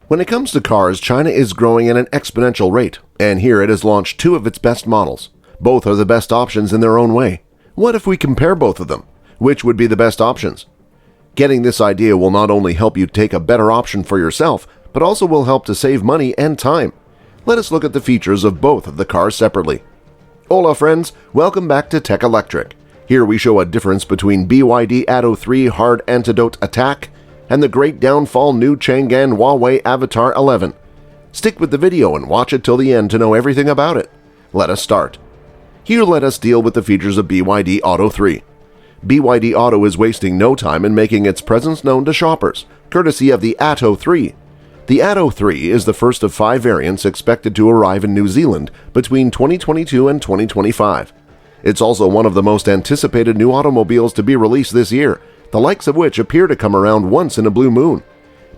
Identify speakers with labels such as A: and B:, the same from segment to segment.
A: When it comes to cars, China is growing at an exponential rate, and here it has launched two of its best models. Both are the best options in their own way. What if we compare both of them? Which would be the best options? Getting this idea will not only help you take a better option for yourself, but also will help to save money and time. Let us look at the features of both of the cars separately. Hola friends, welcome back to Tech Electric. Here we show a difference between BYD Atto 3 Hard Antidote Attack and the great downfall new Changan Huawei Avatr 11. Stick with the video and watch it till the end to know everything about it. Let us start. Here let us deal with the features of BYD Auto 3. BYD Auto is wasting no time in making its presence known to shoppers, courtesy of the Atto 3. The Atto 3 is the first of 5 variants expected to arrive in New Zealand between 2022 and 2025. It's also one of the most anticipated new automobiles to be released this year, the likes of which appear to come around once in a blue moon.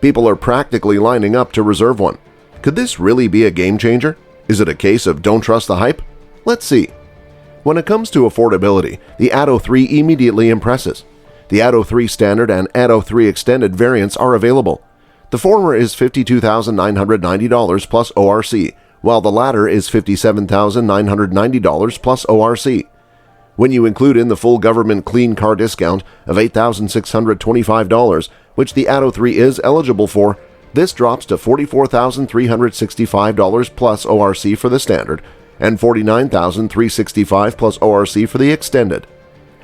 A: People are practically lining up to reserve one. Could this really be a game changer? Is it a case of don't trust the hype? Let's see. When it comes to affordability, the Atto 3 immediately impresses. The Atto 3 Standard and Atto 3 Extended variants are available. The former is $52,990 plus ORC, while the latter is $57,990 plus ORC. When you include in the full government clean car discount of $8,625, which the Atto 3 is eligible for, this drops to $44,365 plus ORC for the Standard and $49,365 plus ORC for the Extended.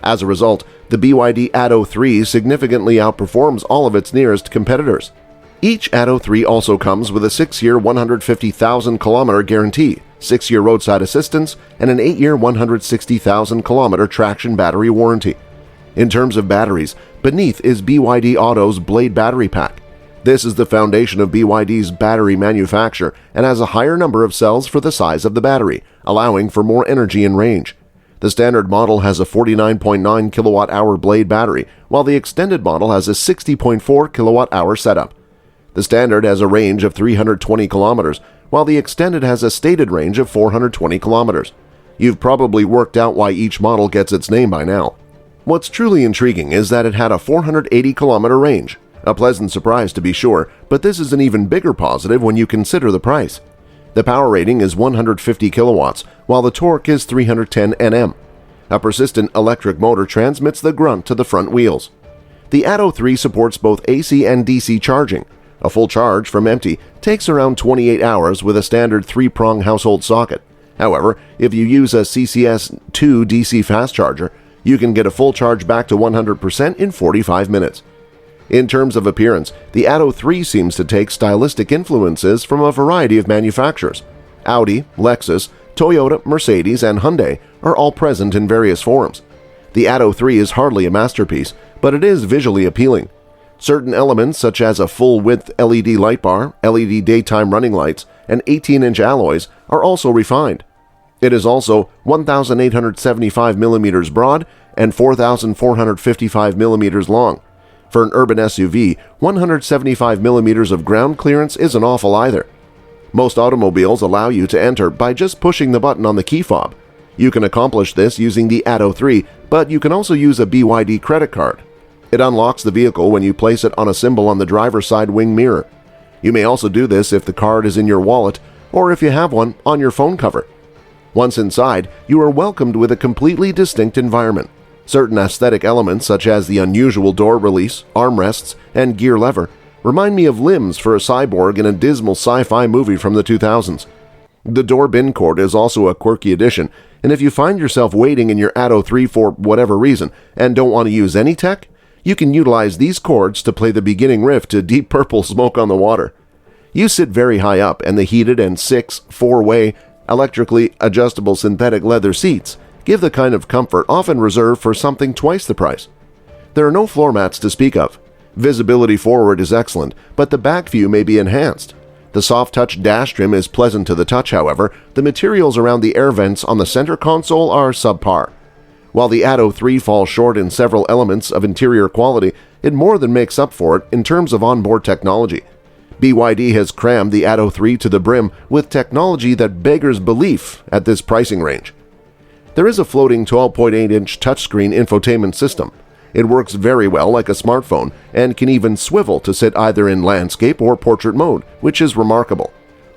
A: As a result, the BYD Atto 3 significantly outperforms all of its nearest competitors. Each Atto 3 also comes with a 6-year 150,000-kilometer guarantee, 6-year roadside assistance, and an 8-year 160,000-kilometer traction battery warranty. In terms of batteries, beneath is BYD Auto's Blade battery pack. This is the foundation of BYD's battery manufacture and has a higher number of cells for the size of the battery, allowing for more energy and range. The standard model has a 49.9 kilowatt-hour Blade battery, while the extended model has a 60.4 kilowatt-hour setup. The Standard has a range of 320 kilometers, while the Extended has a stated range of 420 kilometers. You've probably worked out why each model gets its name by now. What's truly intriguing is that it had a 480-kilometer range. A pleasant surprise to be sure, but this is an even bigger positive when you consider the price. The power rating is 150 kilowatts, while the torque is 310 Nm. A persistent electric motor transmits the grunt to the front wheels. The Atto 3 supports both AC and DC charging. A full charge from empty takes around 28 hours with a standard 3-prong household socket. However, if you use a CCS2 DC fast charger, you can get a full charge back to 100% in 45 minutes. In terms of appearance, the Atto 3 seems to take stylistic influences from a variety of manufacturers. Audi, Lexus, Toyota, Mercedes, and Hyundai are all present in various forms. The Atto 3 is hardly a masterpiece, but it is visually appealing. Certain elements such as a full-width LED light bar, LED daytime running lights, and 18-inch alloys are also refined. It is also 1,875 millimeters broad and 4,455 millimeters long. For an urban SUV, 175 millimeters of ground clearance isn't awful either. Most automobiles allow you to enter by just pushing the button on the key fob. You can accomplish this using the Atto 3, but you can also use a BYD credit card. It unlocks the vehicle when you place it on a symbol on the driver's side wing mirror. You may also do this if the card is in your wallet or if you have one on your phone cover. Once inside, you are welcomed with a completely distinct environment. Certain aesthetic elements such as the unusual door release, armrests, and gear lever remind me of limbs for a cyborg in a dismal sci-fi movie from the 2000s. The door bin cord is also a quirky addition, and if you find yourself waiting in your Atto 3 for whatever reason and don't want to use any tech, you can utilize these cords to play the beginning riff to Deep Purple's Smoke on the Water. You sit very high up, and the heated and 4-way electrically adjustable synthetic leather seats give the kind of comfort often reserved for something twice the price. There are no floor mats to speak of. Visibility forward is excellent, but the back view may be enhanced. The soft-touch dash trim is pleasant to the touch, however. The materials around the air vents on the center console are subpar. While the Atto 3 falls short in several elements of interior quality, it more than makes up for it in terms of onboard technology. BYD has crammed the Atto 3 to the brim with technology that beggars belief at this pricing range. There is a floating 12.8-inch touchscreen infotainment system. It works very well like a smartphone and can even swivel to sit either in landscape or portrait mode, which is remarkable.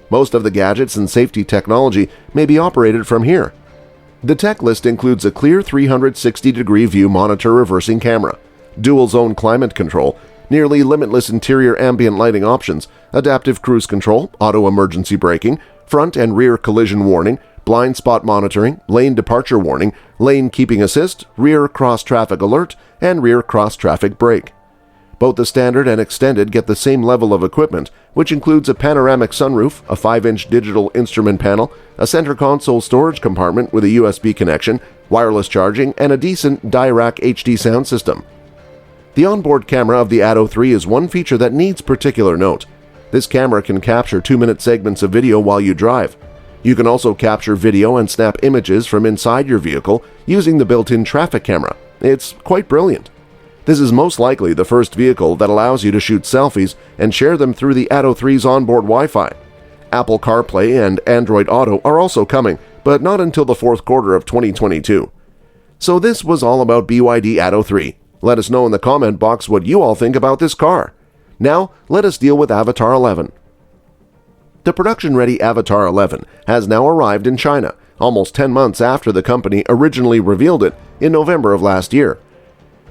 A: Most of the gadgets and safety technology may be operated from here. The tech list includes a clear 360-degree view monitor reversing camera, dual-zone climate control, nearly limitless interior ambient lighting options, adaptive cruise control, auto emergency braking, front and rear collision warning, blind spot monitoring, lane departure warning, lane keeping assist, rear cross-traffic alert, and rear cross-traffic brake. Both the standard and extended get the same level of equipment, which includes a panoramic sunroof, a 5-inch digital instrument panel, a center console storage compartment with a USB connection, wireless charging, and a decent Dirac HD sound system. The onboard camera of the Atto 3 is one feature that needs particular note. This camera can capture 2-minute segments of video while you drive. You can also capture video and snap images from inside your vehicle using the built-in traffic camera. It's quite brilliant. This is most likely the first vehicle that allows you to shoot selfies and share them through the Atto 3's onboard Wi-Fi. Apple CarPlay and Android Auto are also coming, but not until the fourth quarter of 2022. So this was all about BYD Atto 3. Let us know in the comment box what you all think about this car. Now, let us deal with Avatr 11. The production-ready Avatr 11 has now arrived in China, almost 10 months after the company originally revealed it in November of last year.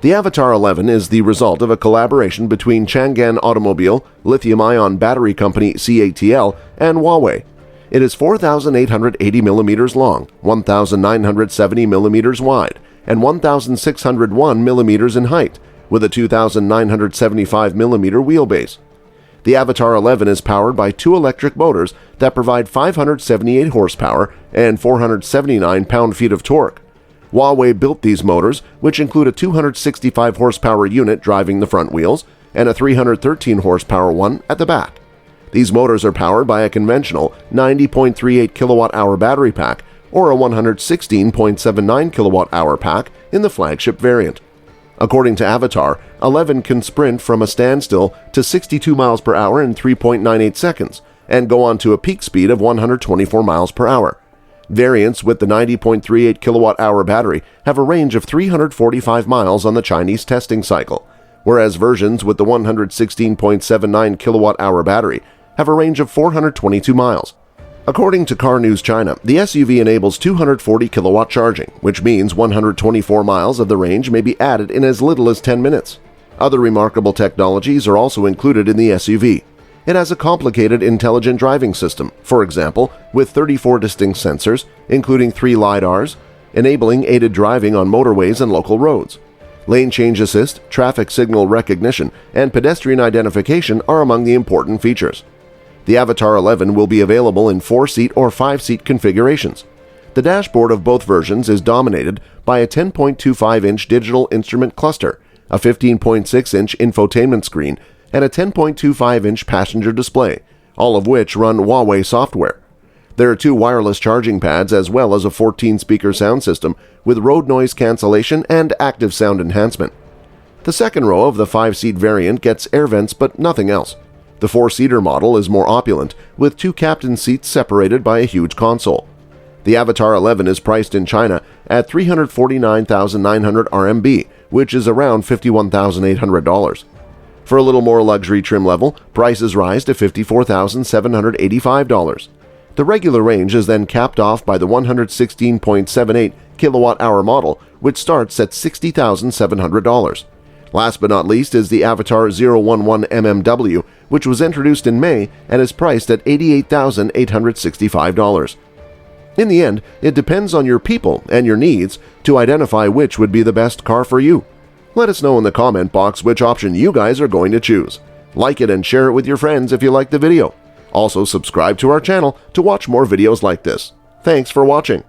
A: The Avatr 11 is the result of a collaboration between Changan Automobile, lithium-ion battery company CATL, and Huawei. It is 4,880 mm long, 1,970 mm wide, and 1,601 mm in height, with a 2,975 mm wheelbase. The Avatr 11 is powered by 2 electric motors that provide 578 horsepower and 479 pound-feet of torque. Huawei built these motors, which include a 265 horsepower unit driving the front wheels and a 313 horsepower one at the back. These motors are powered by a conventional 90.38 kilowatt-hour battery pack or a 116.79 kilowatt-hour pack in the flagship variant. According to Avatr, 11 can sprint from a standstill to 62 miles per hour in 3.98 seconds and go on to a peak speed of 124 miles per hour. Variants with the 90.38 kilowatt-hour battery have a range of 345 miles on the Chinese testing cycle, whereas versions with the 116.79 kilowatt-hour battery have a range of 422 miles. According to Car News China, the SUV enables 240 kilowatt charging, which means 124 miles of the range may be added in as little as 10 minutes. Other remarkable technologies are also included in the SUV. It has a complicated intelligent driving system, for example, with 34 distinct sensors, including 3 LiDARs, enabling aided driving on motorways and local roads. Lane change assist, traffic signal recognition, and pedestrian identification are among the important features. The Avatr 11 will be available in 4-seat or 5-seat configurations. The dashboard of both versions is dominated by a 10.25-inch digital instrument cluster, a 15.6-inch infotainment screen, and a 10.25-inch passenger display, all of which run Huawei software. There are 2 wireless charging pads as well as a 14-speaker sound system with road noise cancellation and active sound enhancement. The second row of the 5-seat variant gets air vents but nothing else. The 4-seater model is more opulent, with 2 captain seats separated by a huge console. The Avatr 11 is priced in China at 349,900 RMB, which is around $51,800. For a little more luxury trim level, prices rise to $54,785. The regular range is then capped off by the 116.78 kilowatt-hour model, which starts at $60,700. Last but not least is the Avatr 011 MMW, which was introduced in May and is priced at $88,865. In the end, it depends on your people and your needs to identify which would be the best car for you. Let us know in the comment box which option you guys are going to choose. Like it and share it with your friends if you like the video. Also, subscribe to our channel to watch more videos like this. Thanks for watching.